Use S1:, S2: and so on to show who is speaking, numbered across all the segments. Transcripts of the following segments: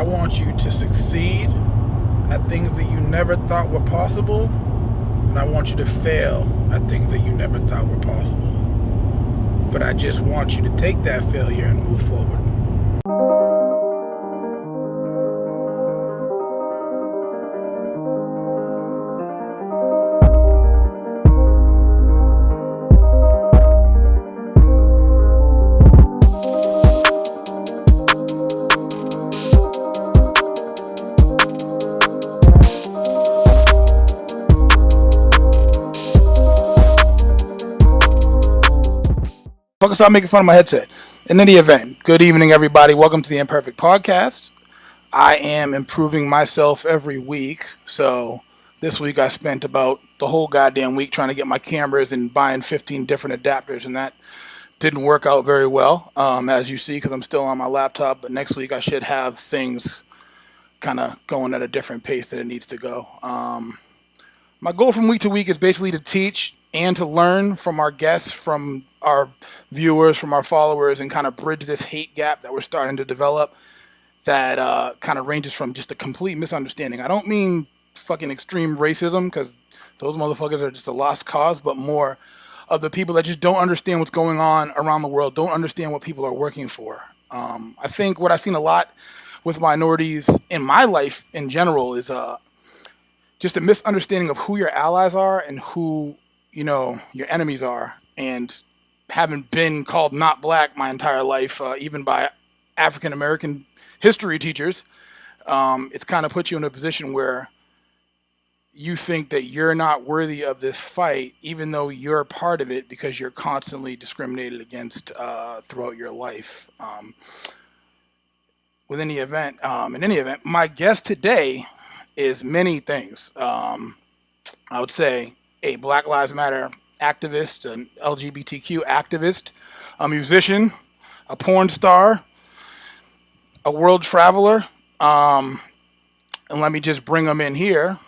S1: I want you to succeed at things that you never thought were possible, and I want you to fail at things that you never thought were possible. But I just want you to take that failure and move forward. Fucking stop making fun of my headset. In any event, good evening, everybody. Welcome to the Imperfect podcast. I am improving myself every week. So this week I spent about the whole goddamn week trying to get my cameras and buying 15 different adapters, and that didn't work out very well, as you see, because I'm still on my laptop. But next week I should have things kind of going at a different pace that it needs to go. My goal from week to week is basically to teach and to learn from our guests, from our viewers, from our followers, and kind of bridge this hate gap that we're starting to develop that kind of ranges from just a complete misunderstanding. I don't mean fucking extreme racism, because those motherfuckers are just a lost cause, but more of the people that just don't understand what's going on around the world, don't understand what people are working for. I think what I've seen a lot with minorities in my life in general is just a misunderstanding of who your allies are and who, your enemies are. And having been called not black my entire life, even by African American history teachers, it's kind of put you in a position where you think that you're not worthy of this fight, even though you're a part of it, because you're constantly discriminated against throughout your life. In any event, my guest today is many things. I would say a Black Lives Matter activist, an LGBTQ activist, a musician, a porn star, a world traveler. And let me just bring him in here.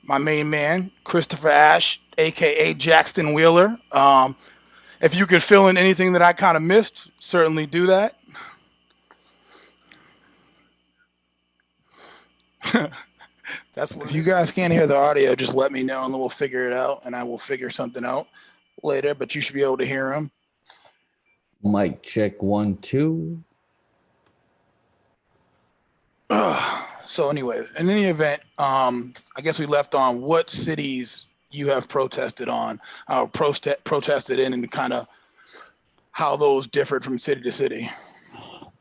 S1: My main man, Christopher Ash, aka Jaxton Wheeler. If you could fill in anything that I kind of missed, certainly do that. If you guys can't hear the audio, just let me know and then we'll figure it out, and I will figure something out later, but you should be able to hear him.
S2: Mic check 1 2.
S1: So anyway, in any event, I guess we left on what cities you have protested on, protested in, and kind of how those differed from city to city.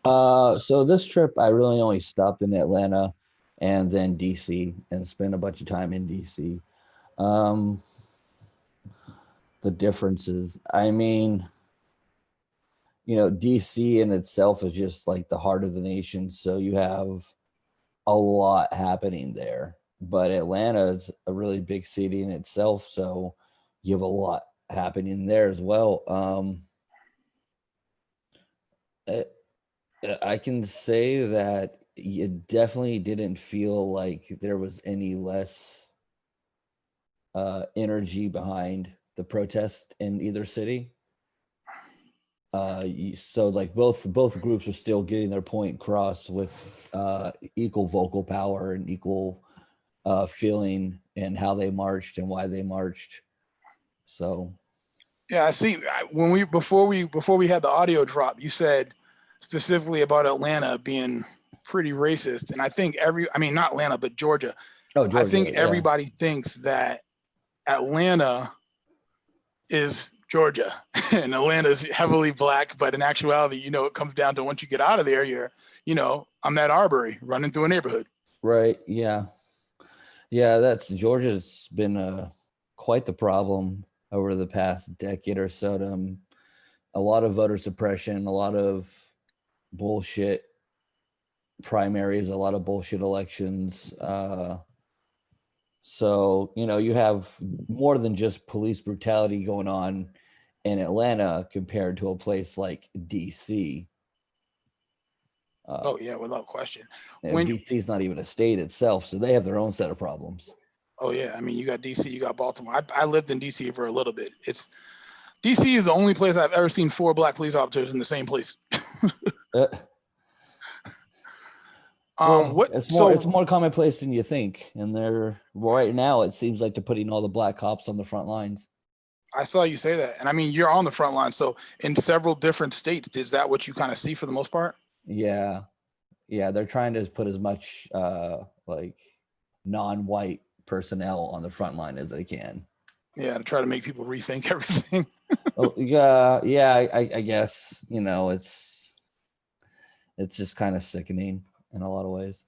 S2: So this trip, I really only stopped in Atlanta and then DC and spent a bunch of time in DC. The differences, I mean, DC in itself is just like the heart of the nation. So you have a lot happening there, but Atlanta is a really big city in itself. So you have a lot happening there as well. I can say that it definitely didn't feel like there was any less energy behind the protest in either city. So like both groups are still getting their point across with equal vocal power and equal feeling and how they marched and why they marched. So
S1: yeah, I see. Before we had the audio drop, you said specifically about Atlanta being pretty racist, and I think not Atlanta, but Georgia.
S2: Oh, Georgia,
S1: I think everybody thinks that Atlanta is Georgia and Atlanta's heavily black, but in actuality, it comes down to once you get out of there, you're, I'm at Arbery running through a neighborhood.
S2: Right. Yeah. Georgia's been quite the problem over the past decade or so. A lot of voter suppression, a lot of bullshit primaries, a lot of bullshit elections. So, you have more than just police brutality going on in Atlanta compared to a place like DC.
S1: Oh, yeah, without question.
S2: DC's not even a state itself, so they have their own set of problems.
S1: Oh, yeah. I mean, you got DC, you got Baltimore. I lived in DC for a little bit. DC is the only place I've ever seen 4 black police officers in the same place.
S2: Well,
S1: What?
S2: it's more
S1: So
S2: it's more commonplace than you think. And they're right now it seems like they're putting all the black cops on the front lines.
S1: I saw you say that, and I mean you're on the front line. So in several different states, is that what you kind of see for the most part?
S2: Yeah. Yeah, they're trying to put as much like non-white personnel on the front line as they can.
S1: Yeah, to try to make people rethink everything.
S2: Oh, yeah, yeah, I guess, it's just kind of sickening in a lot of ways.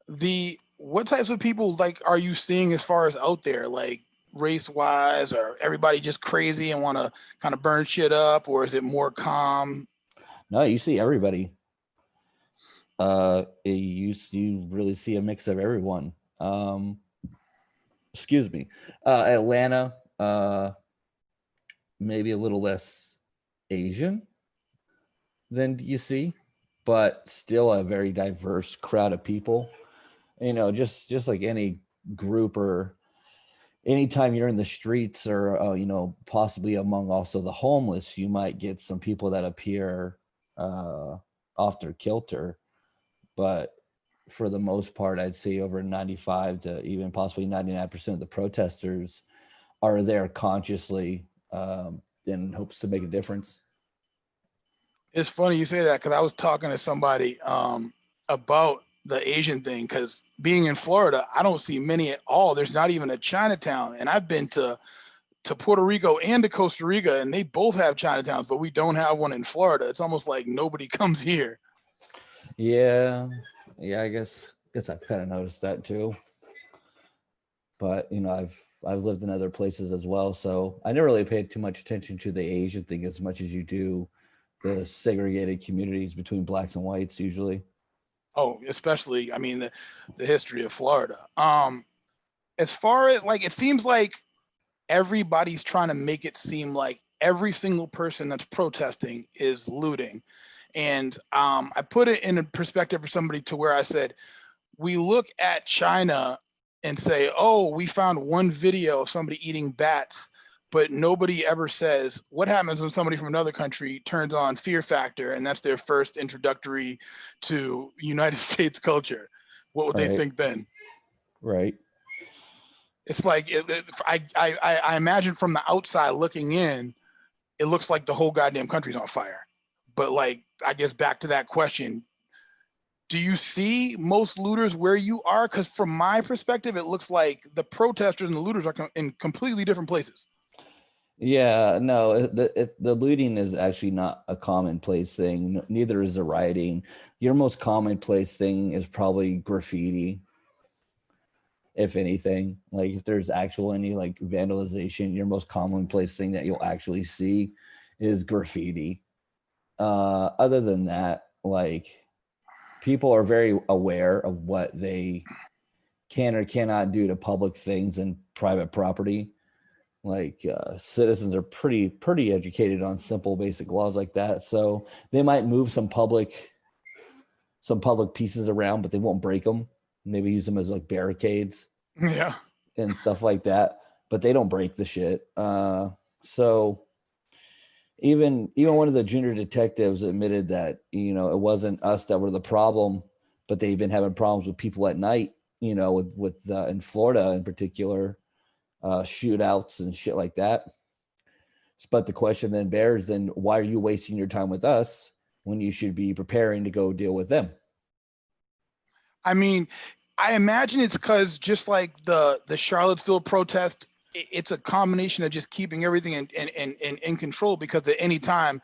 S1: The what types of people like are you seeing as far as out there, like race wise, or everybody just crazy and want to kind of burn shit up, or is it more calm?
S2: No, you see everybody. You really see a mix of everyone. Excuse me. Atlanta, maybe a little less Asian than you see, but still a very diverse crowd of people. Just like any group, or anytime you're in the streets, or possibly among also the homeless, you might get some people that appear off their kilter. But for the most part, I'd say over 95 to even possibly 99% of the protesters are there consciously, in hopes to make a difference.
S1: It's funny you say that because I was talking to somebody about the Asian thing. Because being in Florida, I don't see many at all. There's not even a Chinatown, and I've been to Puerto Rico and to Costa Rica, and they both have Chinatowns, but we don't have one in Florida. It's almost like nobody comes here.
S2: Yeah, yeah, I guess I've kind of noticed that too. But I've lived in other places as well, so I never really paid too much attention to the Asian thing as much as you do the segregated communities between blacks and whites usually.
S1: Oh, especially, I mean, the history of Florida. As far as like, it seems like everybody's trying to make it seem like every single person that's protesting is looting. And I put it in a perspective for somebody to where I said, we look at China and say, oh, we found one video of somebody eating bats, but nobody ever says what happens when somebody from another country turns on Fear Factor, and that's their first introductory to United States culture. What would they
S2: Right,
S1: think then?
S2: right.
S1: It's like I imagine from the outside looking in, it looks like the whole goddamn country's on fire. But like, I guess back to that question, do you see most looters where you are? Because from my perspective, it looks like the protesters and the looters are in completely different places.
S2: Yeah, no, the looting is actually not a commonplace thing. Neither is the rioting. Your most commonplace thing is probably graffiti, if anything. Like if there's actual any like vandalization, your most commonplace thing that you'll actually see is graffiti. Other than that, like people are very aware of what they can or cannot do to public things and private property. Like citizens are pretty educated on simple basic laws like that, so they might move some public pieces around, but they won't break them. Maybe use them as like barricades
S1: Yeah.
S2: and stuff like that, but they don't break the shit. So even one of the junior detectives admitted that it wasn't us that were the problem, but they've been having problems with people at night, with in Florida in particular, shootouts and shit like that. But the question then bears, then why are you wasting your time with us when you should be preparing to go deal with them?
S1: I mean, I imagine it's because just like the Charlottesville protest, it's a combination of just keeping everything in control. Because at any time,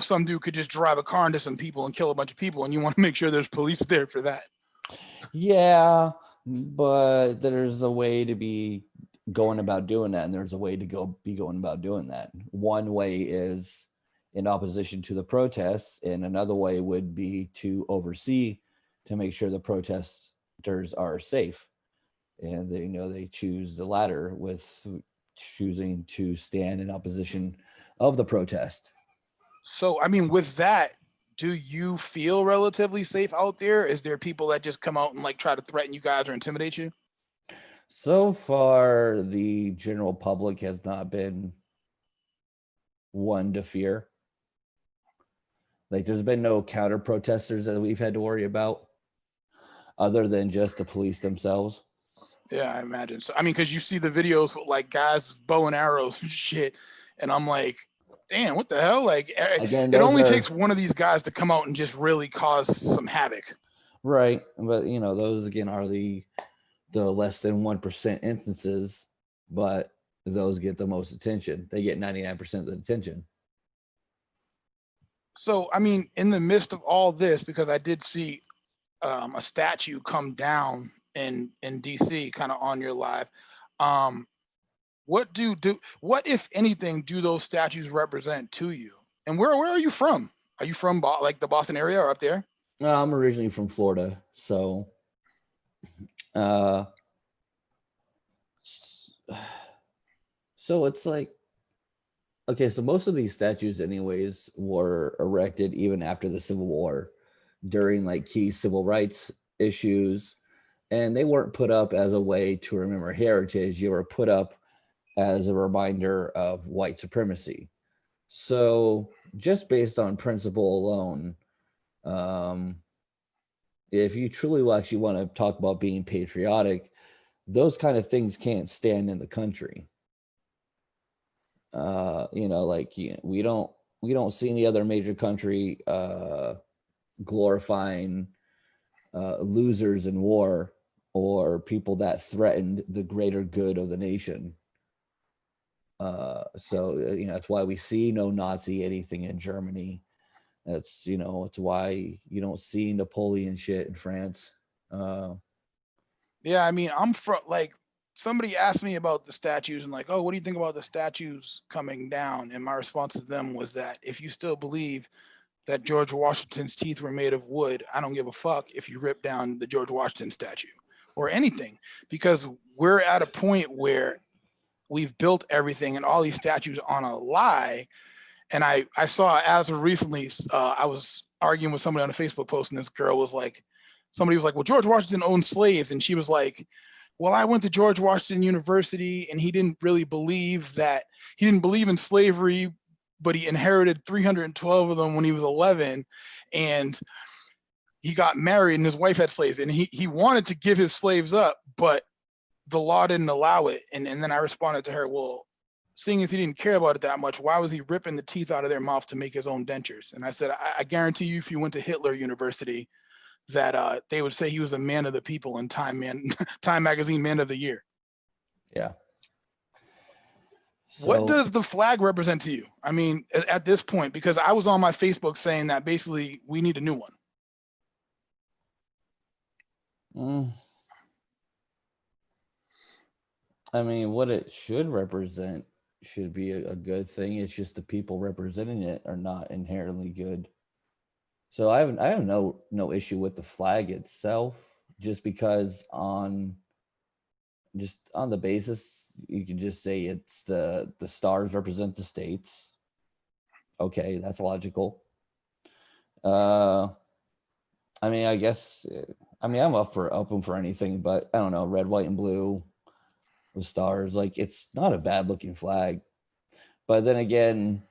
S1: some dude could just drive a car into some people and kill a bunch of people, and you want to make sure there's police there for that.
S2: Yeah, but there's a way to be going about doing that, and there's a way to going about doing that. One way is in opposition to the protests, and another way would be to oversee to make sure the protesters are safe. And they choose the latter with choosing to stand in opposition of the protest.
S1: So, I mean, with that, do you feel relatively safe out there? Is there people that just come out and like try to threaten you guys or intimidate you?
S2: So far, the general public has not been one to fear. Like, there's been no counter protesters that we've had to worry about. other than just the police themselves.
S1: Yeah, I imagine. So I mean, because you see the videos with like guys with bow and arrows and shit, and I'm like, damn, what the hell? Like,
S2: Again,
S1: it
S2: those
S1: only takes
S2: are
S1: one of these guys to come out and just really cause some havoc.
S2: right, but those again are the less than 1% instances, but those get the most attention. They get 99% of the attention.
S1: So I mean, in the midst of all this, because I did see a statue come down in DC, kind of on your live. Um, what if anything do those statues represent to you? And where are you from? Are you from like the Boston area or up there?
S2: I'm originally from Florida, so uh, so it's like okay, so most of these statues, anyways, were erected even after the Civil War, during like key civil rights issues, and they weren't put up as a way to remember heritage. You were put up as a reminder of white supremacy. So, just based on principle alone, um, if you truly actually want to talk about being patriotic, those kind of things can't stand in the country. Like we don't see any other major country glorifying losers in war or people that threatened the greater good of the nation. That's why we see no Nazi anything in Germany. It's why you don't see Napoleon shit in France. Uh,
S1: Yeah, I mean, I'm from like somebody asked me about the statues and like, oh, what do you think about the statues coming down? And my response to them was that if you still believe that George Washington's teeth were made of wood, I don't give a fuck if you rip down the George Washington statue or anything, because we're at a point where we've built everything and all these statues on a lie. And I saw as of recently, I was arguing with somebody on a Facebook post, and this girl was like, somebody was like, well, George Washington owned slaves. And she was like, well, I went to George Washington University and he didn't believe in slavery, but he inherited 312 of them when he was 11. And he got married and his wife had slaves, and he wanted to give his slaves up, but the law didn't allow it. And then I responded to her, well, seeing as he didn't care about it that much, why was he ripping the teeth out of their mouth to make his own dentures? And I said, I guarantee you, if you went to Hitler University, that they would say he was a man of the people and Time Magazine Man of the Year.
S2: yeah.
S1: What
S2: So
S1: does the flag represent to you? I mean, at this point, because I was on my Facebook saying that basically we need a new one.
S2: mm, I mean, what it should represent should be a good thing. It's just the people representing it are not inherently good. So I have no issue with the flag itself, just because on the basis you can just say it's the stars represent the states. Okay, that's logical. Uh, I mean, I guess I'm open for anything, but I don't know, red, white, and blue with stars. Like it's not a bad looking flag. But then again,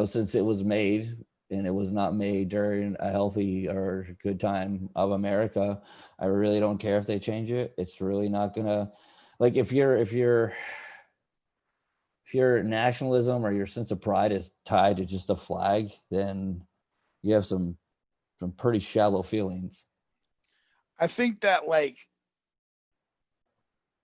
S2: since it was made and it was not made during a healthy or good time of America, I really don't care if they change it. It's really not gonna, like, if your nationalism or your sense of pride is tied to just a flag, then you have some pretty shallow feelings.
S1: I think that like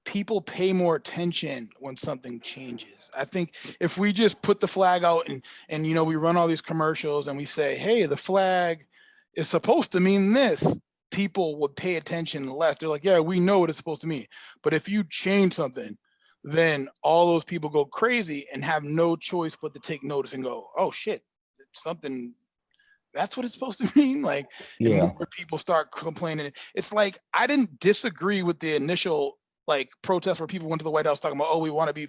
S1: people pay more attention when something changes. I think if we just put the flag out and we run all these commercials and we say, hey, the flag is supposed to mean this, people would pay attention less. They're like, yeah, we know what it's supposed to mean. But if you change something, then all those people go crazy and have no choice but to take notice and go, oh shit, something, that's what it's supposed to mean. Like, and
S2: Yeah.
S1: more people start complaining. It's like I didn't disagree with the initial like protest where people went to the White House talking about, oh, we want to be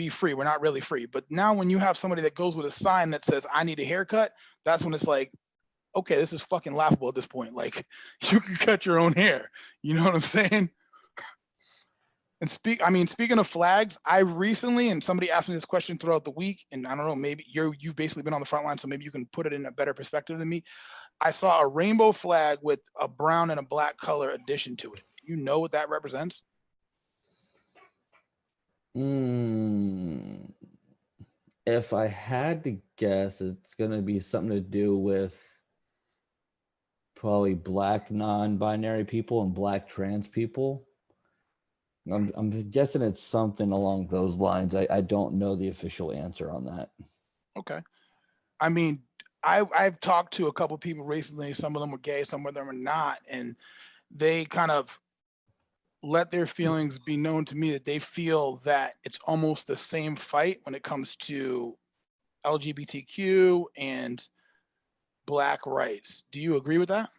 S1: free. We're not really free. But now when you have somebody that goes with a sign that says I need a haircut, that's when it's like, okay, this is fucking laughable at this point. Like, you can cut your own hair. You know what I'm saying? And speaking of flags, I recently, and somebody asked me this question throughout the week, and I don't know, maybe you've basically been on the front line, so maybe you can put it in a better perspective than me. I saw a rainbow flag with a brown and a black color addition to it. Do you know what that represents?
S2: If I had to guess, it's going to be something to do with probably black non-binary people and black trans people. I'm guessing it's something along those lines. I don't know the official answer on that.
S1: Okay. I mean, I've talked to a couple people recently. Some of them were gay, some of them are not, and they kind of let their feelings be known to me that they feel that it's almost the same fight when it comes to LGBTQ and black rights. Do you agree with that?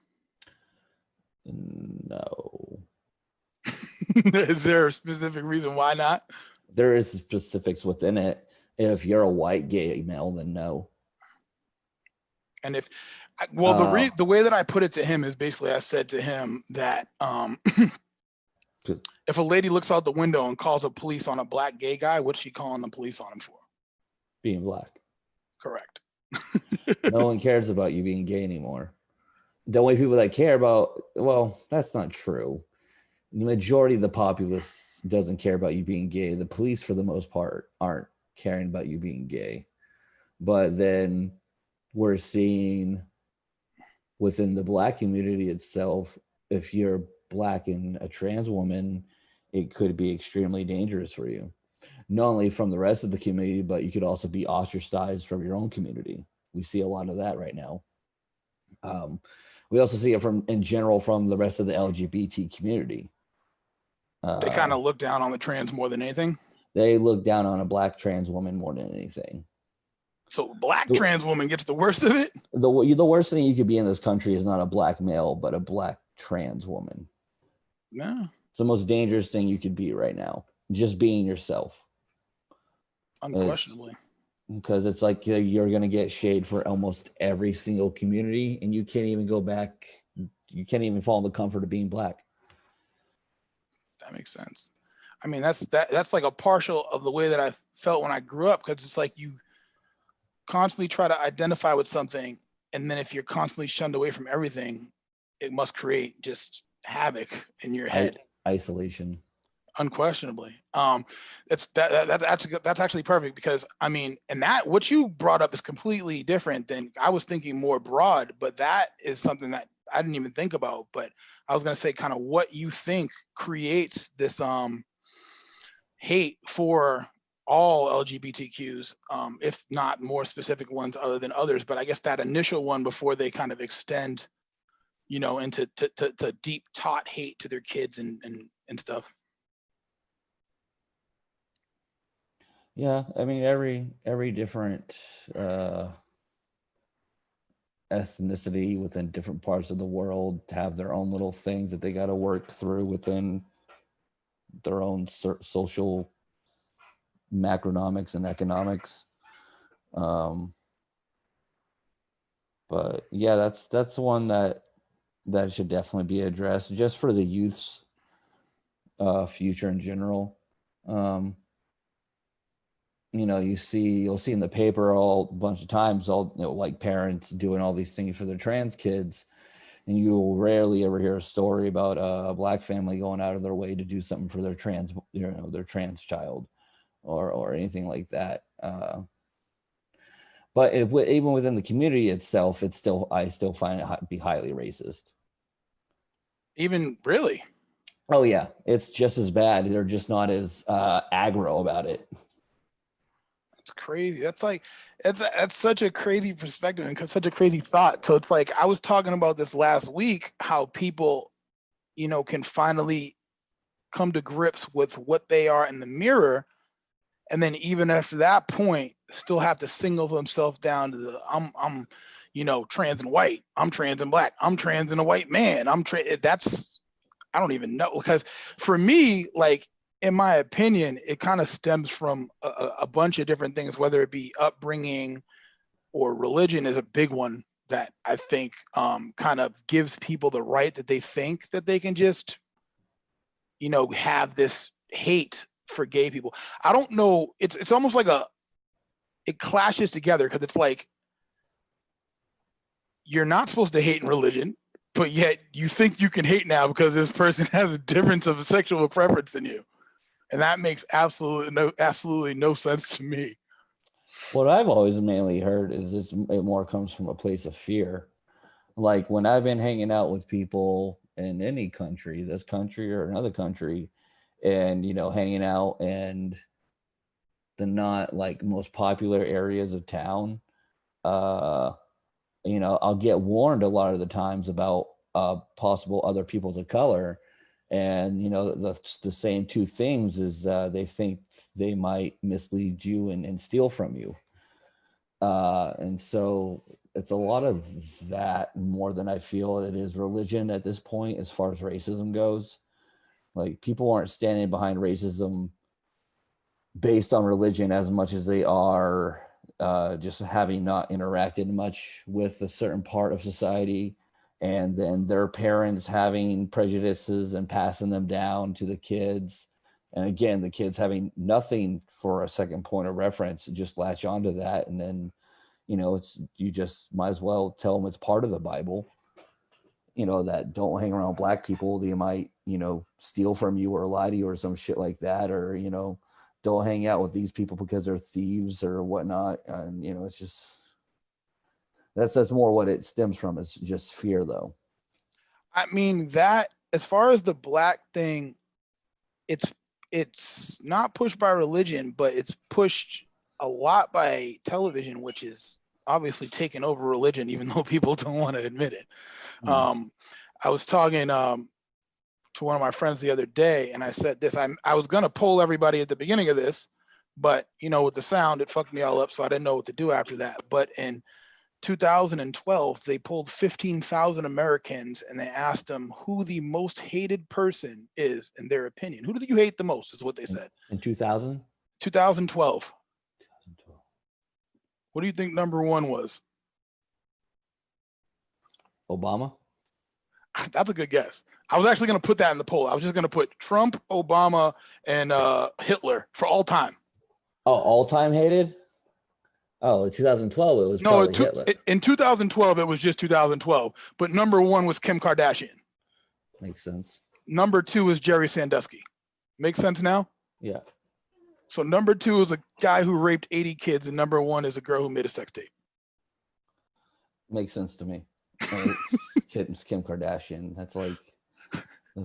S2: No.
S1: Is there a specific reason why not?
S2: There is specifics within it. If you're a white gay male, then no.
S1: And the way that I put it to him is basically I said to him that if a lady looks out the window and calls the police on a black gay guy, what's she calling the police on him for?
S2: Being black.
S1: Correct.
S2: No one cares about you being gay anymore. The only people that care about, well, that's not true. The majority of the populace doesn't care about you being gay. The police, for the most part, aren't caring about you being gay. But then we're seeing within the black community itself, if you're black and a trans woman, it could be extremely dangerous for you. Not only from the rest of the community, but you could also be ostracized from your own community. We see a lot of that right now. We also see it in general from the rest of the LGBT community.
S1: They kind of look down on the trans more than anything.
S2: They look down on a black trans woman more than anything.
S1: So black trans woman gets the worst of it?
S2: The worst thing you could be in this country is not a black male, but a black trans woman.
S1: No.
S2: It's the most dangerous thing you could be right now. Just being yourself.
S1: Unquestionably.
S2: Because it's like you're going to get shade for almost every single community, and you can't even go back. You can't even fall in the comfort of being black.
S1: That makes sense. I mean, that's like a partial of the way that I felt when I grew up, because it's like you constantly try to identify with something, and then if you're constantly shunned away from everything, it must create just havoc in your head.
S2: Isolation.
S1: Unquestionably. That's actually perfect, because I mean, and that what you brought up is completely different than I was thinking, more broad, but that is something that I didn't even think about. But I was going to say kind of what you think creates this hate for all LGBTQs, if not more specific ones other than others. But I guess that initial one before they kind of extend, into to deep taught hate to their kids and stuff.
S2: Yeah, I mean every different ethnicity within different parts of the world have their own little things that they got to work through within their own social macroeconomics and economics. But yeah, that's one that should definitely be addressed, just for the youth's future in general. You'll see in the paper a bunch of times, like parents doing all these things for their trans kids, and you will rarely ever hear a story about a black family going out of their way to do something for their trans child or anything like that. But even within the community itself, I still find it be highly racist.
S1: Even really?
S2: Oh yeah, it's just as bad. They're just not as aggro about it.
S1: It's crazy. That's such a crazy perspective and such a crazy thought. So it's like, I was talking about this last week, how people, can finally come to grips with what they are in the mirror. And then even after that point, still have to single themselves down to the, I'm trans and white. I'm trans and black. I'm trans and a white man. I don't even know. Because for me, like, in my opinion, it kind of stems from a bunch of different things, whether it be upbringing or religion is a big one that I think kind of gives people the right that they think that they can just, have this hate for gay people. I don't know. It's almost like it clashes together because it's like you're not supposed to hate in religion, but yet you think you can hate now because this person has a difference of sexual preference than you, and that makes absolutely no sense to me.
S2: What I've always mainly heard is it more comes from a place of fear. Like when I've been hanging out with people in any country, this country or another country, and hanging out and the not like most popular areas of town, uh I'll get warned a lot of the times about possible other peoples of color, and the same two things is they think they might mislead you and steal from you, and so it's a lot of that more than I feel it is religion at this point as far as racism goes. Like people aren't standing behind racism based on religion as much as they are just having not interacted much with a certain part of society, and then their parents having prejudices and passing them down to the kids, and again the kids having nothing for a second point of reference, just latch onto that, and then you just might as well tell them it's part of the Bible, that don't hang around black people, they might steal from you or lie to you or some shit like that, or don't hang out with these people because they're thieves or whatnot. And it's just that's more what it stems from, is just fear, though.
S1: I mean, that as far as the black thing, it's not pushed by religion, but it's pushed a lot by television, which is obviously taken over religion, even though people don't want to admit it. I was talking to one of my friends the other day, and I said this. I was gonna poll everybody at the beginning of this, but with the sound, it fucked me all up, so I didn't know what to do after that. But in 2012, they polled 15,000 Americans, and they asked them who the most hated person is in their opinion. Who do you hate the most? Is what they said.
S2: In 2000?
S1: 2012.
S2: 2012.
S1: What do you think number one was?
S2: Obama?
S1: That's a good guess. I was actually going to put that in the poll. I was just going to put Trump, Obama, and Hitler for all time.
S2: Oh, all time hated? Oh, in 2012, it was probably Hitler.
S1: In 2012, it was just 2012. But number one was Kim Kardashian.
S2: Makes sense.
S1: Number two is Jerry Sandusky. Makes sense now?
S2: Yeah.
S1: So number two is a guy who raped 80 kids, and number one is a girl who made a sex tape.
S2: Makes sense to me. Kim Kardashian. That's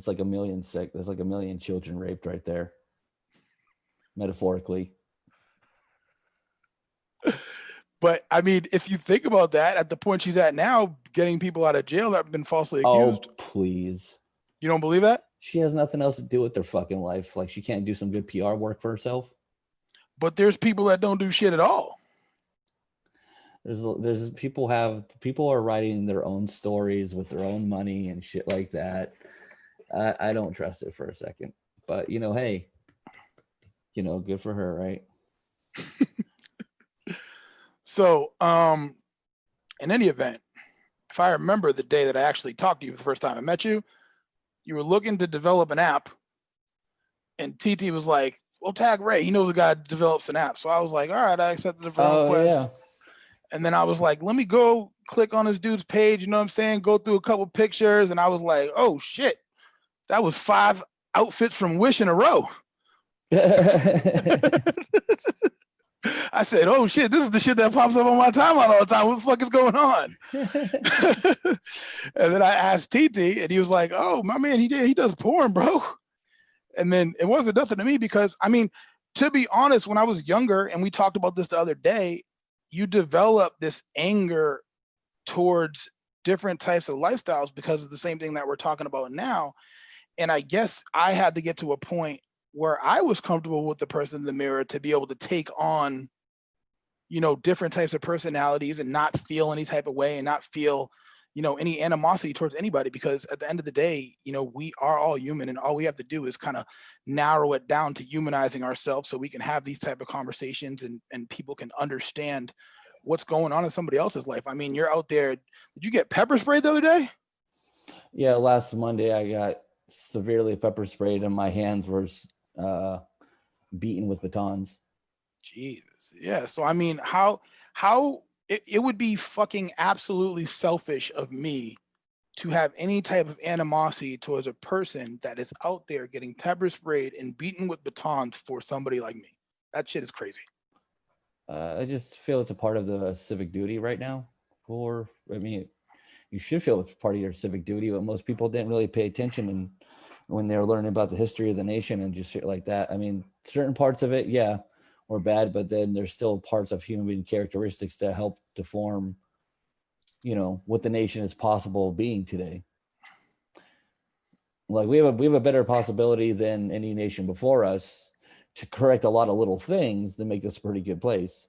S2: like a million sick. That's like a million children raped right there. Metaphorically.
S1: But I mean, if you think about that, at the point she's at now, getting people out of jail that have been falsely accused.
S2: Oh, please.
S1: You don't believe that?
S2: She has nothing else to do with their fucking life. Like, she can't do some good PR work for herself.
S1: But there's people that don't do shit at all.
S2: There's people are writing their own stories with their own money and shit like that. I don't trust it for a second. But hey, good for her, right?
S1: So, in any event, if I remember the day that I actually talked to you for the first time I met you, you were looking to develop an app, and TT was like, well, tag Ray. He knows a guy that develops an app. So I was like, all right, I accepted the friend request. Yeah. And then I was like, let me go click on this dude's page, you know what I'm saying? Go through a couple pictures. And I was like, oh, shit. That was 5 outfits from Wish in a row. I said, oh, shit, this is the shit that pops up on my timeline all the time. What the fuck is going on? And then I asked TT, and he was like, oh, my man, he does porn, bro. And then it wasn't nothing to me because, I mean, to be honest, when I was younger, and we talked about this the other day, you develop this anger towards different types of lifestyles because of the same thing that we're talking about now. And I guess I had to get to a point where I was comfortable with the person in the mirror to be able to take on, different types of personalities and not feel any type of way and not feel, any animosity towards anybody, because at the end of the day, we are all human, and all we have to do is kind of narrow it down to humanizing ourselves so we can have these type of conversations and people can understand what's going on in somebody else's life. I mean, you're out there. Did you get pepper sprayed the other day?
S2: Yeah, last Monday I got severely pepper sprayed and my hands were uh, beaten with batons.
S1: Jesus. Yeah. So I mean, how it would be fucking absolutely selfish of me to have any type of animosity towards a person that is out there getting pepper sprayed and beaten with batons for somebody like me. That shit is crazy.
S2: I just feel it's a part of the civic duty right now. I mean, you should feel it's part of your civic duty, but most people didn't really pay attention and when they were learning about the history of the nation and just shit like that. I mean, certain parts of it, yeah, were bad, but then there's still parts of human characteristics that help to form, what the nation is possible of being today. Like we have a better possibility than any nation before us to correct a lot of little things to make this a pretty good place.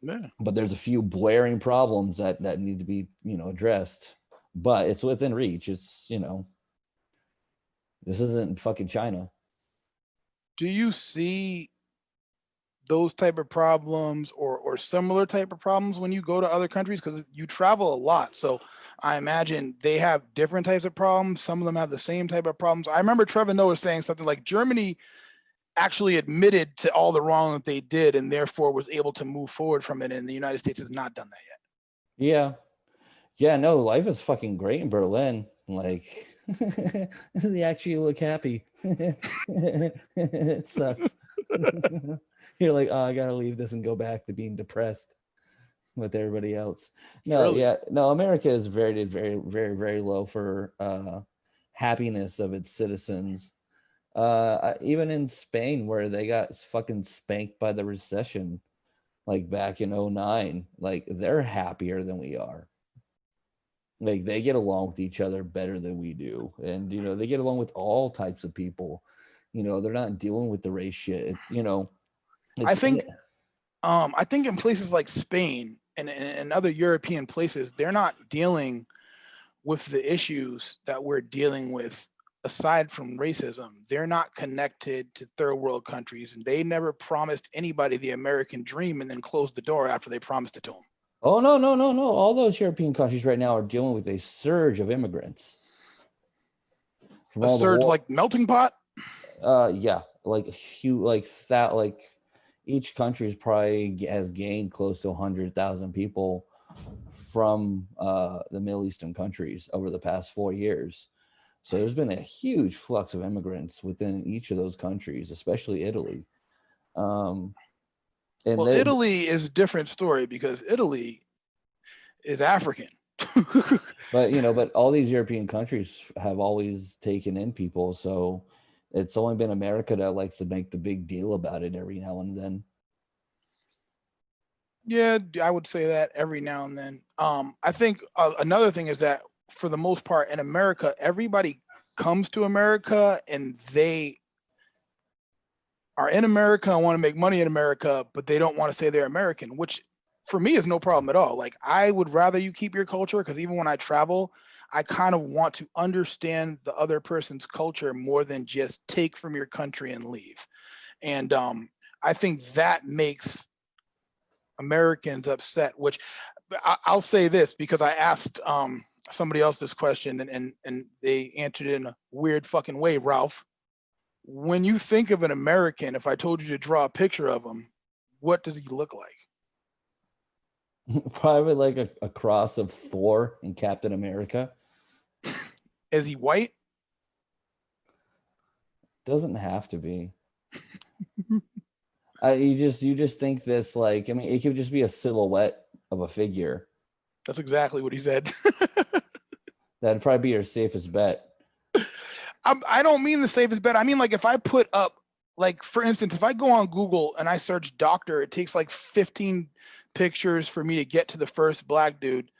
S1: Yeah.
S2: But there's a few blaring problems that need to be addressed. But it's within reach. It's this isn't fucking China.
S1: Do you see those type of problems or similar type of problems when you go to other countries, because you travel a lot, so I imagine they have different types of problems. Some of them have the same type of problems. I remember Trevor Noah saying something like Germany actually admitted to all the wrong that they did and therefore was able to move forward from it, and the United States has not done that yet.
S2: Yeah. Yeah, no, life is fucking great in Berlin. Like they actually look happy. It sucks. You're like, oh, I gotta leave this and go back to being depressed with everybody else. No,
S1: Really?
S2: yeah, no, America is very, very, very, very low for happiness of its citizens. Even in Spain, where they got fucking spanked by the recession, like back in '09, like they're happier than we are. Like they get along with each other better than we do, and they get along with all types of people. They're not dealing with the race shit.
S1: I
S2: It's
S1: think I think in places like Spain and other European places, they're not dealing with the issues that we're dealing with aside from racism. They're not connected to third world countries, and they never promised anybody the American dream and then closed the door after they promised it to them.
S2: oh no, no, no, no. All those European countries right now are dealing with a surge of immigrants from
S1: A
S2: all the
S1: surge
S2: war.
S1: like melting pot.
S2: Yeah, like huge, like that. Like each country's probably has gained close to 100,000 people from the Middle Eastern countries over the past 4 years. So there's been a huge flux of immigrants within each of those countries, especially Italy. Um, and
S1: Well,
S2: they,
S1: Italy is a different story because Italy is African.
S2: but all these European countries have always taken in people. So it's only been America that likes to make the big deal about it every now and then.
S1: Yeah, I would say that every now and then. I think another thing is that for the most part in America, everybody comes to America and they are in America and want to make money in America, but they don't want to say they're American, which for me is no problem at all. Like I would rather you keep your culture because even when I travel, I kind of want to understand the other person's culture more than just take from your country and leave. And I think that makes Americans upset, which I'll say this because I asked somebody else this question and they answered it in a weird fucking way, Ralph. When you think of an American, if I told you to draw a picture of him, what does he look like?
S2: Probably like a cross of Thor and Captain America.
S1: Is he white?
S2: Doesn't have to be. You just think this, like, I mean, it could just be a silhouette of a figure.
S1: That's exactly what he said.
S2: That'd probably be your safest bet.
S1: I don't mean the safest bet. I mean, like, if I put up, like, for instance, if I go on Google and I search doctor, it takes like 15 pictures for me to get to the first black dude.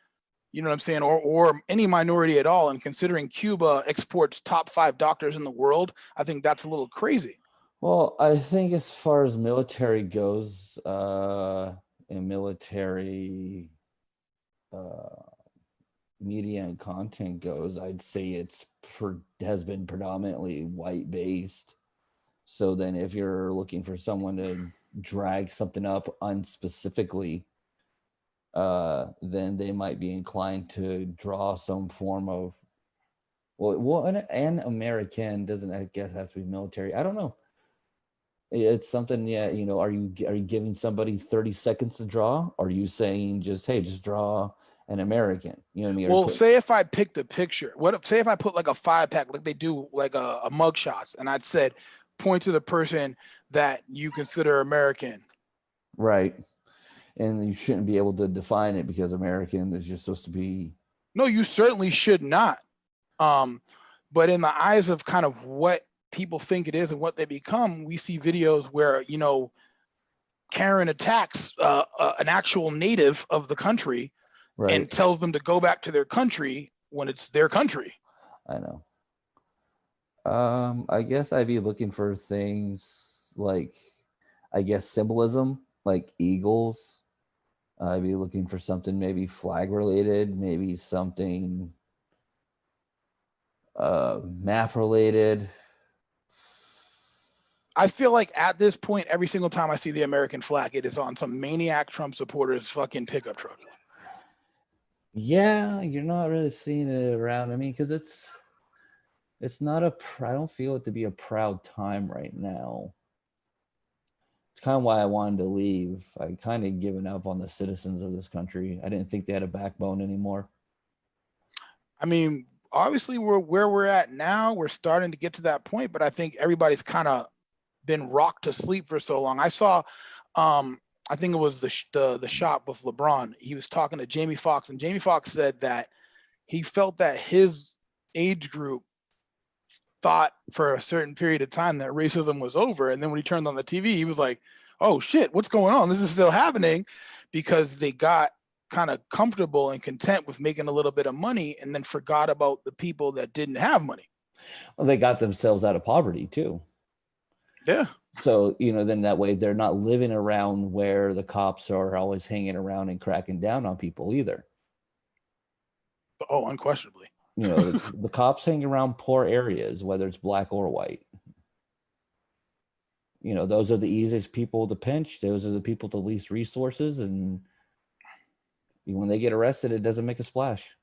S1: You know what I'm saying? Or any minority at all. And considering Cuba exports top 5 doctors in the world, I think that's a little crazy.
S2: Well, I think as far as military goes, and military uh, media and content goes, I'd say has been predominantly white based. So then, if you're looking for someone to drag something up unspecifically, then they might be inclined to draw some form of Well, an American doesn't, I guess, have to be military. I don't know. It's something, yeah. Are you giving somebody 30 seconds to draw? Or are you saying just, hey, just draw an American? You know what I mean?
S1: Well, say if I picked a picture, say if I put like a 5-pack, like they do like a mug shots, and I'd said, point to the person that you consider American.
S2: Right. And you shouldn't be able to define it because American is just supposed to be.
S1: No, you certainly should not. But in the eyes of kind of what people think it is and what they become, we see videos where, Karen attacks an actual native of the country,
S2: Right.
S1: and tells them to go back to their country when it's their country.
S2: I know. I guess I'd be looking for things like, I guess, symbolism, like eagles. I'd be looking for something maybe flag related, maybe something map related.
S1: I feel like at this point, every single time I see the American flag, it is on some maniac Trump supporter's fucking pickup truck.
S2: Yeah, you're not really seeing it around. I mean, because it's not I don't feel it to be a proud time right now. It's kind of why I wanted to leave. I kind of given up on the citizens of this country. I didn't think they had a backbone anymore.
S1: I mean, obviously where we're at now, we're starting to get to that point, but I think everybody's kind of been rocked to sleep for so long. I saw, I think it was the shot with LeBron. He was talking to Jamie Foxx, and Jamie Foxx said that he felt that his age group thought for a certain period of time that racism was over, and then when he turned on the TV, he was like, "Oh shit, what's going on? This is still happening," because they got kind of comfortable and content with making a little bit of money, and then forgot about the people that didn't have money.
S2: Well, they got themselves out of poverty too.
S1: Yeah.
S2: So, then that way they're not living around where the cops are always hanging around and cracking down on people either.
S1: Oh, unquestionably.
S2: The cops hang around poor areas, whether it's black or white. Those are the easiest people to pinch. Those are the people with the least resources. And when they get arrested, it doesn't make a splash.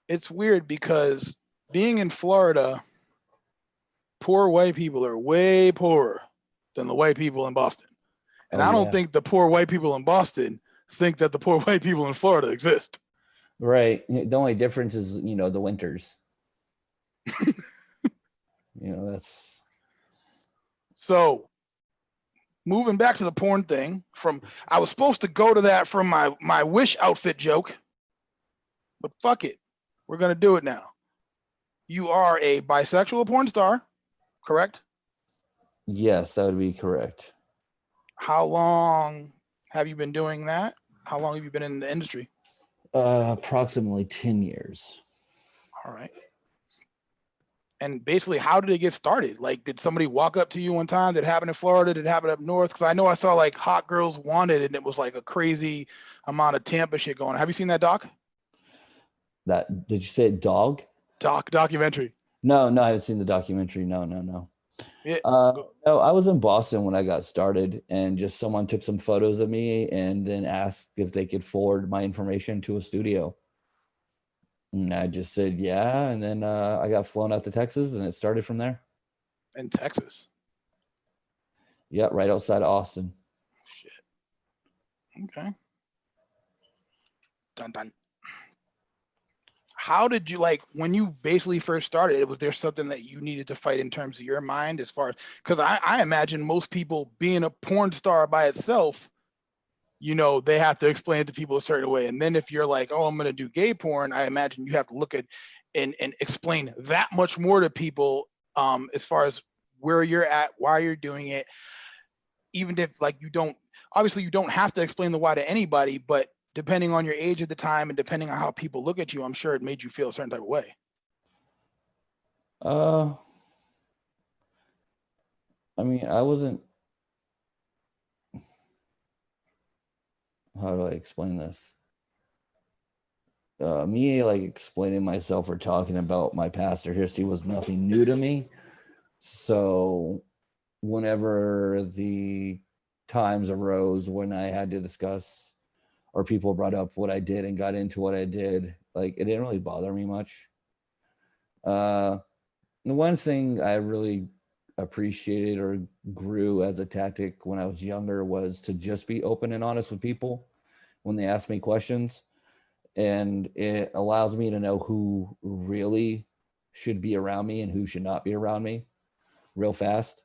S1: It's weird because being in Florida, poor white people are way poorer than the white people in Boston. And I don't think the poor white people in Boston think that the poor white people in Florida exist.
S2: Right. The only difference is, the winters. That's.
S1: So moving back to the porn thing, I was supposed to go to that from my Wish outfit joke, but fuck it. We're going to do it now. You are a bisexual porn star, correct?
S2: Yes, that would be correct.
S1: How long have you been doing that? How long have you been in the industry?
S2: Approximately 10 years.
S1: All right. And basically, how did it get started? Like, did somebody walk up to you one time? Did it happen in Florida? Did it happen up north? Because I know I saw like Hot Girls Wanted, and it was like a crazy amount of Tampa shit going on. Have you seen that doc?
S2: Did you say dog?
S1: Documentary.
S2: No, I haven't seen the documentary. No.
S1: Yeah.
S2: No, I was in Boston when I got started, and just someone took some photos of me and then asked if they could forward my information to a studio. And I just said, yeah. And then I got flown out to Texas, and it started from there.
S1: In Texas?
S2: Yeah, right outside of Austin.
S1: Shit. Okay. Dun dun. How did you, like, when you basically first started, was there something that you needed to fight in terms of your mind as far as, because I imagine most people being a porn star by itself, they have to explain it to people a certain way. And then if you're like, oh, I'm going to do gay porn, I imagine you have to look at and explain that much more to people as far as where you're at, why you're doing it. Even if like you don't have to explain the why to anybody, but depending on your age at the time and depending on how people look at you, I'm sure it made you feel a certain type of way.
S2: I mean, I wasn't. How do I explain this? Me like explaining myself or talking about my past or history was nothing new to me. So whenever the times arose when I had to discuss or people brought up what I did and got into what I did, like it didn't really bother me much. The one thing I really appreciated or grew as a tactic when I was younger was to just be open and honest with people when they ask me questions. And it allows me to know who really should be around me and who should not be around me real fast.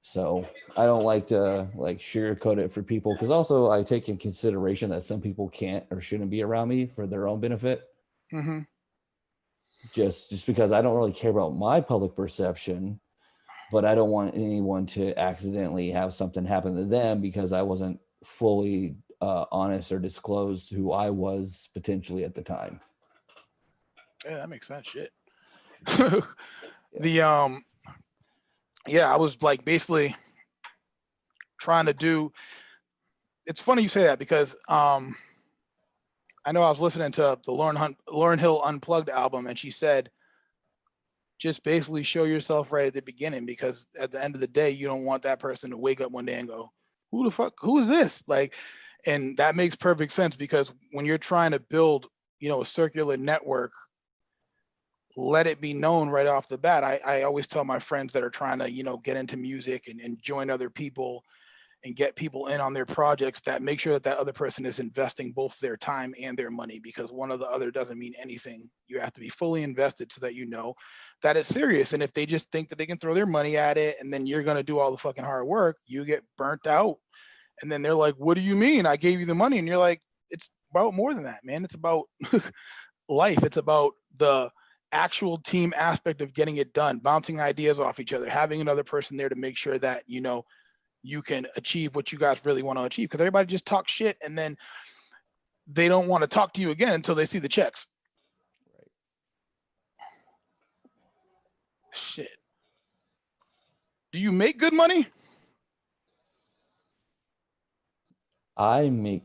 S2: So I don't like to like sugarcoat it for people, because also I take in consideration that some people can't or shouldn't be around me for their own benefit.
S1: Mm-hmm.
S2: Just because I don't really care about my public perception, but I don't want anyone to accidentally have something happen to them because I wasn't fully honest or disclosed who I was potentially at the time.
S1: Yeah, that makes sense. Shit.
S2: Yeah.
S1: The yeah, I was like basically trying to do. It's funny you say that because I know I was listening to the Lauryn Hill Unplugged album, and she said just basically show yourself right at the beginning, because at the end of the day, you don't want that person to wake up one day and go, "Who the fuck? Who is this?" Like, and that makes perfect sense, because when you're trying to build, a circular network, let it be known right off the bat. I always tell my friends that are trying to, get into music and join other people and get people in on their projects, that make sure that that other person is investing both their time and their money, because one or the other doesn't mean anything. You have to be fully invested so that you know that it's serious. And if they just think that they can throw their money at it and then you're going to do all the fucking hard work, you get burnt out. And then they're like, "What do you mean? I gave you the money." And you're like, "It's about more than that, man. It's about life. It's about the actual team aspect of getting it done, bouncing ideas off each other, having another person there to make sure that, you can achieve what you guys really want to achieve." Because everybody just talks shit and then they don't want to talk to you again until they see the checks.
S2: Right.
S1: Shit. Do you make good money?
S2: I make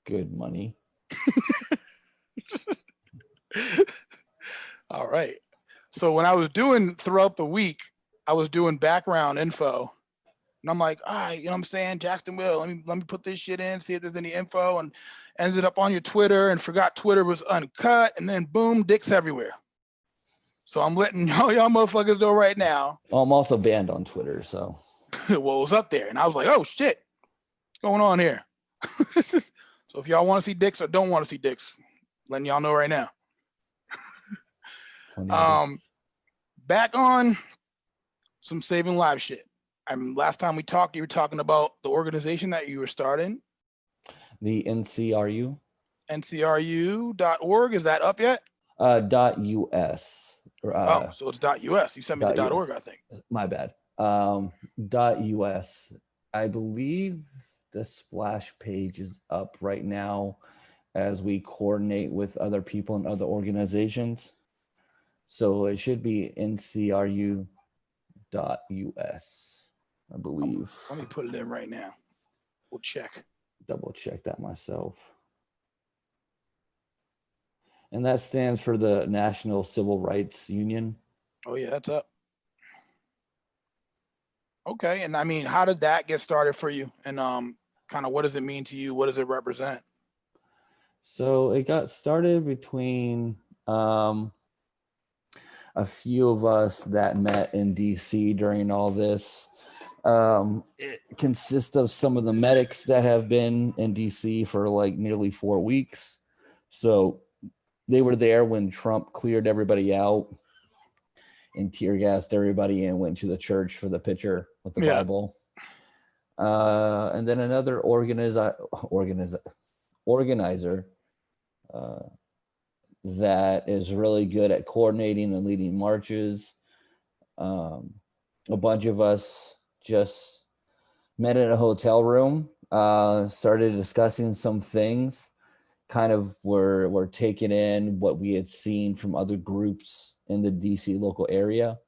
S2: good money.
S1: All right. So when I was doing throughout the week, I was doing background info. And I'm like, all right, you know what I'm saying? Jaxton Wheeler, let me put this shit in, see if there's any info, and ended up on your Twitter and forgot Twitter was uncut, and then boom, dicks everywhere. So I'm letting y'all motherfuckers know right now.
S2: Well, I'm also banned on Twitter, so
S1: What was up there. And I was like, oh shit, what's going on here? So if y'all want to see dicks or don't want to see dicks, letting y'all know right now. Back on some saving lives shit. Last time we talked, you were talking about the organization that you were starting.
S2: The NCRU.
S1: NCRU.org. Is that up yet?
S2: .us.
S1: So it's .us. You sent me the .org, I think.
S2: My bad. .us. I believe the splash page is up right now as we coordinate with other people and other organizations. So it should be NCRU.us, I believe.
S1: Let me put it in right now. We'll check.
S2: Double check that myself. And that stands for the National Civil Rights Union.
S1: Oh, yeah, that's up. Okay. And I mean, how did that get started for you? And kind of what does it mean to you? What does it represent?
S2: So it got started between a few of us that met in DC during all this. It consists of some of the medics that have been in DC for like nearly 4 weeks. So they were there when Trump cleared everybody out and tear gassed everybody and went to the church for the picture with the Bible. And then another organizer that is really good at coordinating and leading marches. A bunch of us just met in a hotel room, started discussing some things, kind of were taking in what we had seen from other groups in the DC local area,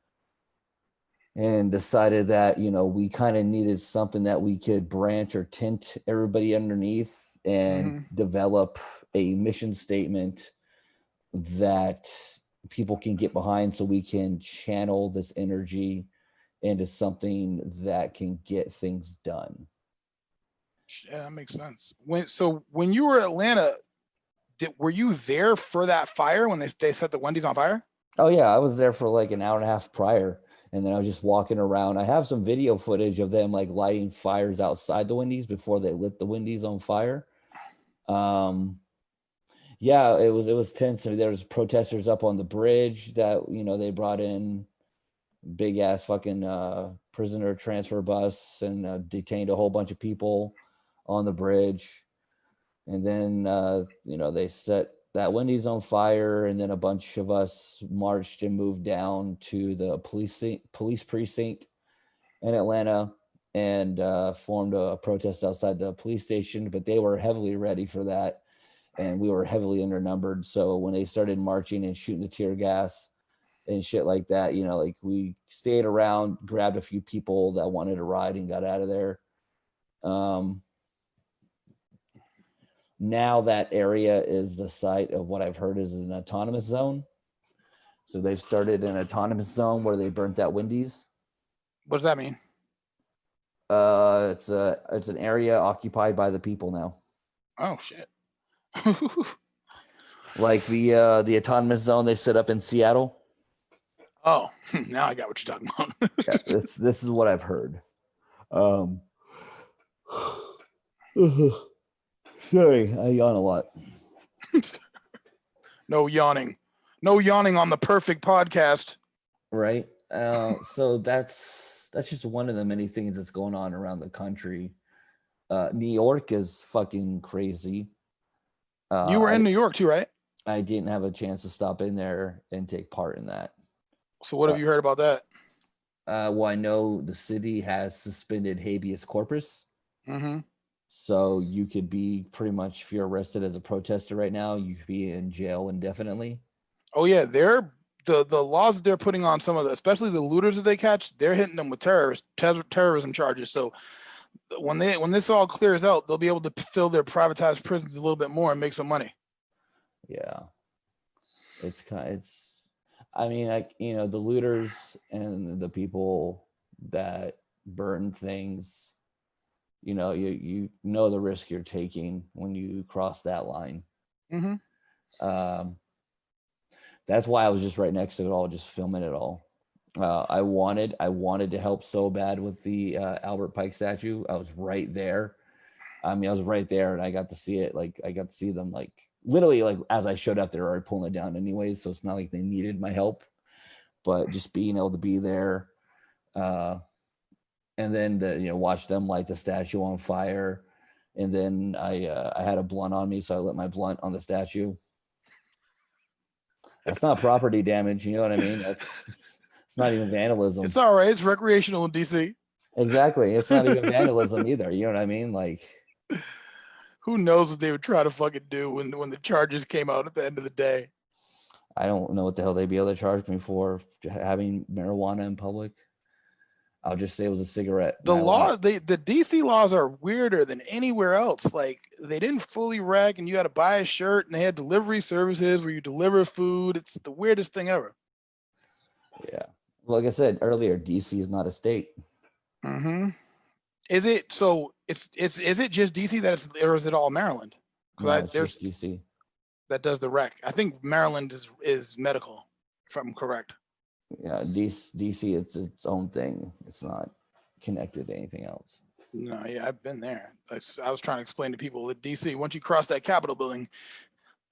S2: and decided that, we kind of needed something that we could branch or tint everybody underneath and develop a mission statement that people can get behind, so we can channel this energy into something that can get things done.
S1: Yeah, that makes sense. When you were in Atlanta, were you there for that fire when they set the Wendy's on fire?
S2: Oh yeah, I was there for like an hour and a half prior, and then I was just walking around. I have some video footage of them like lighting fires outside the Wendy's before they lit the Wendy's on fire. Um, yeah, it was tense. There was protesters up on the bridge that they brought in big ass fucking prisoner transfer bus and detained a whole bunch of people on the bridge. And then they set that Wendy's on fire, and then a bunch of us marched and moved down to the police precinct in Atlanta and formed a protest outside the police station. But they were heavily ready for that, and we were heavily undernumbered. So when they started marching and shooting the tear gas and shit like that, like we stayed around, grabbed a few people that wanted to ride, and got out of there. Now that area is the site of what I've heard is an autonomous zone. So they've started an autonomous zone where they burnt that Wendy's.
S1: What does that mean?
S2: It's an area occupied by the people now.
S1: Oh shit.
S2: Like the autonomous zone they set up in Seattle.
S1: Oh, now I got what you're talking about.
S2: Yeah, this is what I've heard. Sorry, I yawn a lot.
S1: No yawning. No yawning on the perfect podcast.
S2: Right. So that's just one of the many things that's going on around the country. New York is fucking crazy.
S1: You were in New York too, right?
S2: I didn't have a chance to stop in there and take part in that.
S1: So what have you heard about that?
S2: Well, I know the city has suspended habeas corpus.
S1: Mm-hmm.
S2: So you could be pretty much, if you're arrested as a protester right now, you could be in jail indefinitely.
S1: Oh yeah, they're the laws that they're putting on some of the, especially the looters that they catch, they're hitting them with terrorism charges. So when this all clears out, they'll be able to fill their privatized prisons a little bit more and make some money.
S2: Yeah, I mean, like, the looters and the people that burn things, you know the risk you're taking when you cross that line.
S1: Mm-hmm.
S2: That's why I was just right next to it all, just filming it all. I wanted to help so bad with the Albert Pike statue. I was right there. I mean, I was right there, and I got to see it. Like, I got to see them, like, literally, like, as I showed up, they were already pulling it down anyways. So it's not like they needed my help, but just being able to be there, and then watch them light the statue on fire, and then I had a blunt on me, so I lit my blunt on the statue. That's not property damage, you know what I mean? It's not even vandalism.
S1: It's all right. It's recreational in DC.
S2: Exactly. It's not even vandalism either. You know what I mean? Like,
S1: who knows what they would try to fucking do when the charges came out at the end of the day.
S2: I don't know what the hell they'd be able to charge me for having marijuana in public. I'll just say it was a cigarette.
S1: The DC laws are weirder than anywhere else. Like, they didn't fully rec, and you had to buy a shirt, and they had delivery services where you deliver food. It's the weirdest thing ever.
S2: Yeah. Well, like I said earlier, DC is not a state.
S1: Mm-hmm. Is it so? Is it just DC or is it all Maryland?
S2: No, it's just DC
S1: that does the rec. I think Maryland is medical, if I'm correct.
S2: Yeah, DC, it's its own thing. It's not connected to anything else.
S1: No, yeah, I've been there. I was trying to explain to people that DC, once you cross that Capitol building,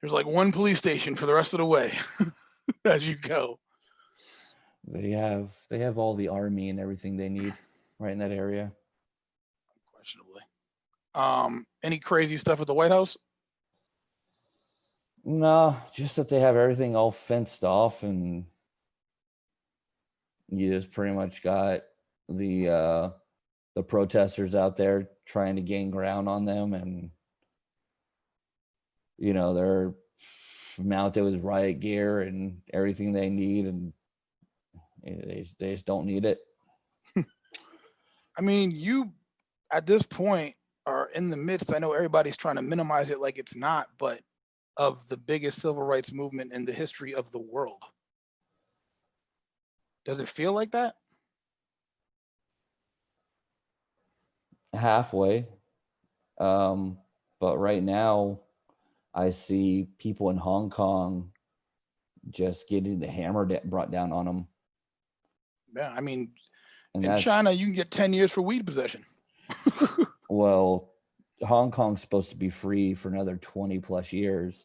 S1: there's like one police station for the rest of the way as you go.
S2: They have all the army and everything they need right in that area.
S1: Questionably. Any crazy stuff at the White House?
S2: No, just that they have everything all fenced off, and you just pretty much got the protesters out there trying to gain ground on them, and they're mounted with riot gear and everything they need, and they just don't need it.
S1: I mean, you at this point are in the midst. I know everybody's trying to minimize it like it's not, but of the biggest civil rights movement in the history of the world. Does it feel like that?
S2: Halfway. But right now I see people in Hong Kong just getting the hammer brought down on them.
S1: Yeah, I mean,
S2: And
S1: in China, you can get 10 years for weed possession.
S2: well, Hong Kong's supposed to be free for another 20 plus years,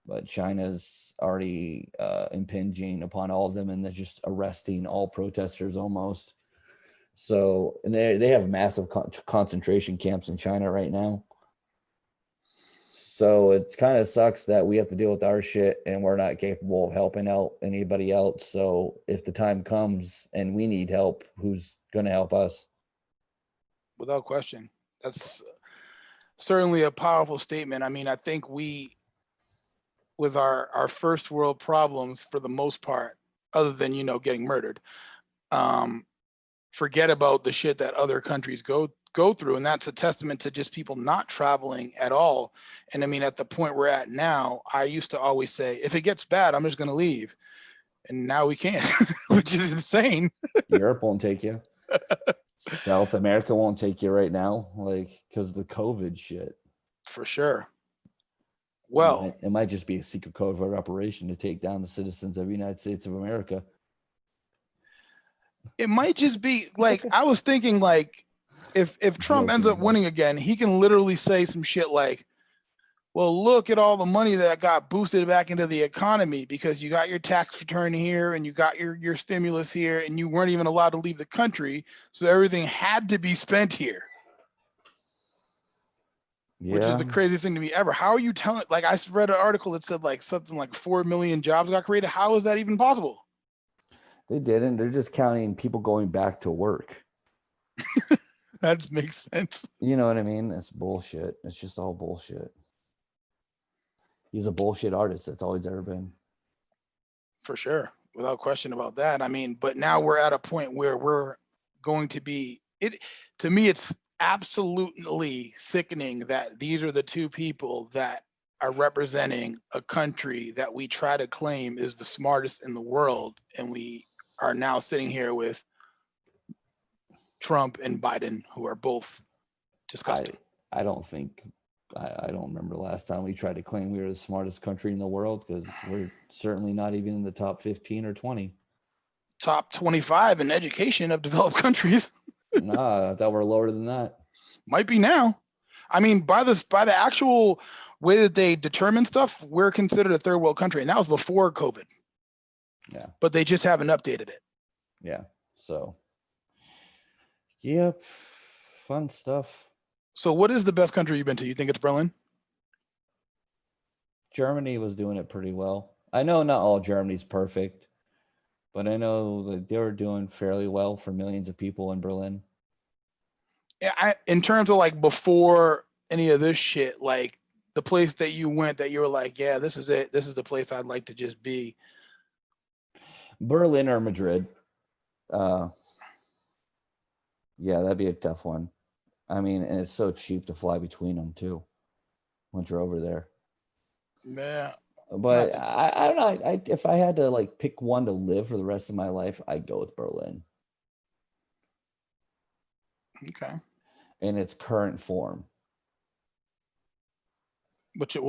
S2: but China's already impinging upon all of them, and they're just arresting all protesters almost. So, and they have massive concentration camps in China right now. So it kind of sucks that we have to deal with our shit and we're not capable of helping out anybody else. So if the time comes and we need help, who's going to help us?
S1: Without question. That's certainly a powerful statement. I mean, I think we, with our first world problems for the most part, other than, getting murdered, forget about the shit that other countries go through. And that's a testament to just people not traveling at all. And I mean, at the point we're at now, I used to always say, if it gets bad, I'm just going to leave. And now we can't, which is insane.
S2: Europe won't take you. South America won't take you right now, like, because of the COVID shit.
S1: For sure. Well,
S2: it might just be a secret covert operation to take down the citizens of the United States of America.
S1: It might just be like, I was thinking, like, if Trump ends up winning again, he can literally say some shit like, well, look at all the money that got boosted back into the economy because you got your tax return here and you got your stimulus here and you weren't even allowed to leave the country. So everything had to be spent here. Yeah. Which is the craziest thing to me ever. How are you telling, like, I read an article that said like something like 4 million jobs got created. How is that even possible?
S2: They didn't. They're just counting people going back to work.
S1: That makes sense.
S2: You know what I mean? It's bullshit. It's just all bullshit. He's a bullshit artist. That's all he's ever been.
S1: For sure. Without question about that. I mean, but now we're at a point where we're going to be, to me, it's absolutely sickening that these are the two people that are representing a country that we try to claim is the smartest in the world. And we are now sitting here with Trump and Biden, who are both disgusting.
S2: I don't think, I don't remember the last time we tried to claim we were the smartest country in the world, because we're certainly not even in the top 15 or 20.
S1: Top 25 in education of developed countries.
S2: Nah, I thought we're lower than that.
S1: Might be now. I mean, by the actual way that they determine stuff, we're considered a third world country, and that was before COVID.
S2: Yeah.
S1: But they just haven't updated it.
S2: Yeah. So, yep. Fun stuff.
S1: So what is the best country you've been to? You think it's Berlin?
S2: Germany was doing it pretty well. I know not all Germany's perfect, but I know that they were doing fairly well for millions of people in Berlin.
S1: Yeah, in terms of like before any of this shit, like the place that you went that you were like, yeah, this is it. This is the place I'd like to just be.
S2: Berlin or Madrid. Yeah, that'd be a tough one. I mean, and it's so cheap to fly between them too once you're over there.
S1: Yeah.
S2: But I don't know. If I had to like pick one to live for the rest of my life, I'd go with Berlin.
S1: Okay.
S2: In its current form.
S1: What do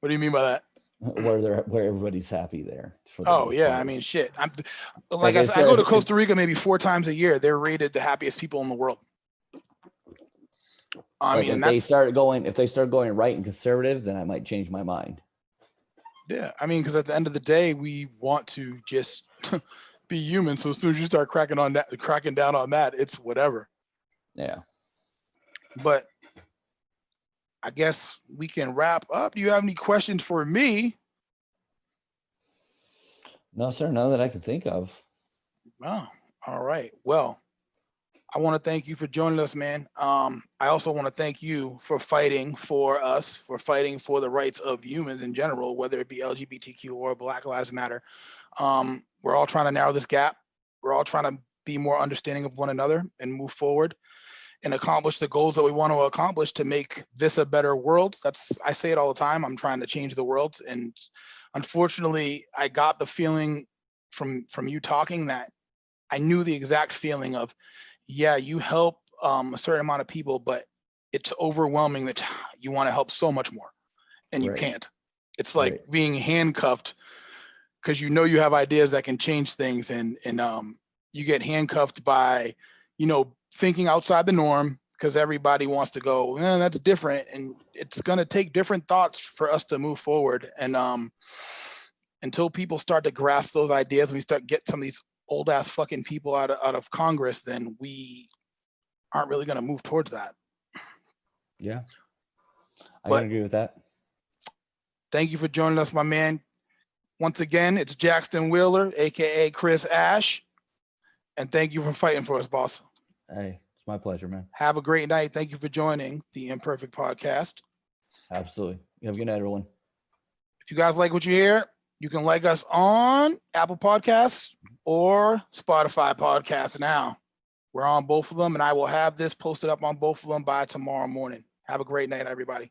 S1: you mean by that?
S2: Where everybody's happy there.
S1: I mean, shit. I'm like I go to Costa Rica maybe 4 times a year. They're rated the happiest people in the world. I mean,
S2: if they start going right and conservative, then I might change my mind.
S1: Yeah, I mean, because at the end of the day, we want to just be human. So as soon as you start cracking down on that, it's whatever.
S2: Yeah.
S1: But I guess we can wrap up. Do you have any questions for me?
S2: No, sir. None that I can think of.
S1: Oh, all right. Well, I want to thank you for joining us, man. I also want to thank you for fighting for us, for fighting for the rights of humans in general, whether it be LGBTQ or Black Lives Matter. We're all trying to narrow this gap. We're all trying to be more understanding of one another and move forward and accomplish the goals that we want to accomplish to make this a better world. I say it all the time. I'm trying to change the world. And unfortunately, I got the feeling from you talking that I knew the exact feeling of, yeah, you help a certain amount of people, but it's overwhelming that you want to help so much more and you can't. It's like being handcuffed because you know you have ideas that can change things, and you get handcuffed by, thinking outside the norm because everybody wants to go, that's different, and it's gonna take different thoughts for us to move forward. And until people start to grasp those ideas, and we start get some of these old ass fucking people out of Congress, then we aren't really gonna move towards that.
S2: Yeah, I
S1: But
S2: can agree with that.
S1: thank you for joining us, my man. Once again, it's Jaxton Wheeler, aka Chris Ash, and thank you for fighting for us, boss.
S2: Hey, it's my pleasure, man.
S1: Have a great night. Thank you for joining the Imperfect Podcast.
S2: Absolutely. You have a good night, everyone.
S1: If you guys like what you hear, you can like us on Apple Podcasts or Spotify Podcasts now. We're on both of them, and I will have this posted up on both of them by tomorrow morning. Have a great night, everybody.